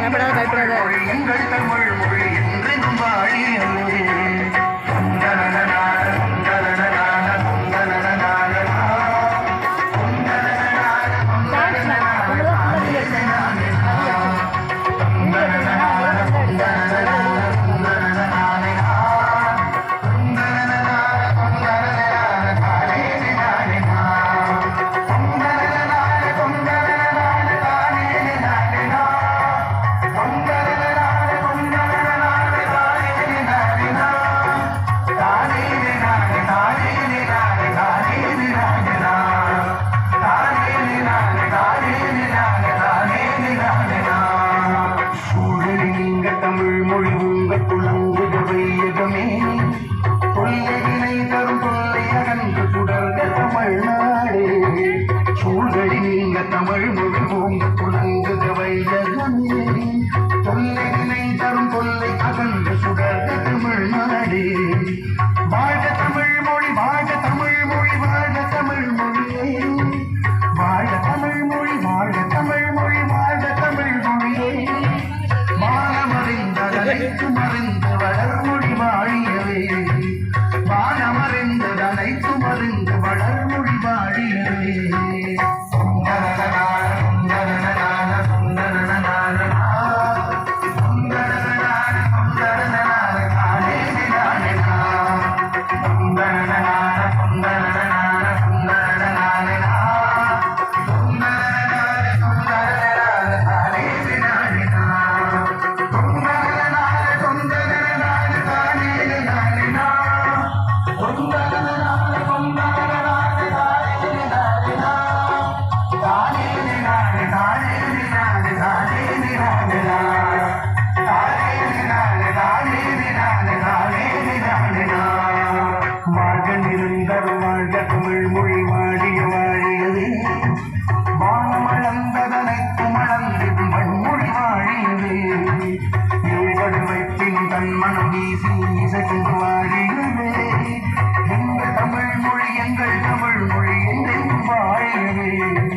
எங்கள் தமிழ் மொழி என்றென்றும் வாழியவே. தமிழ் மொழி உங்கள் குழந்தைக வையகமே, தொல்லையினை தரும் தொல்லை அகன்று சுடர்க தமிழ்நாடே. சூழலி நீங்க தமிழ் மொழி உங்கள் குழந்தைக வையகமே, தொல்லையினை தரும் தொல்லை அகன்று சுடர்க தமிழ்நாடே. வாழ்க தமிழ் மொழி, வாழ்க தமிழ் மொழி, வாழ்க தமிழ் மொழியே. வாழ்க தமிழ் மொழி, வாழ்க தமிழ் மொழி, வாழ்க தமிழ் மொழியே. அனைத்தும் அறிந்து வளர்மொழி வாழியவே, வானமறிந்தது அனைத்தும் அறிந்து வளர்மொழி வாழியவே. வாழ்க தமிழ் மொழி வாழிய வாழியவே, வானமளந்ததனைத்தும் அளந்திடும் மண்மொழி வாழியவே. ஏழு வைப்பின் தன் மனம் வீசி இசைக்கும் வாழியவே. எங்கள் தமிழ் மொழி, எங்கள் தமிழ் மொழி என்றென்றும் வாழியவே.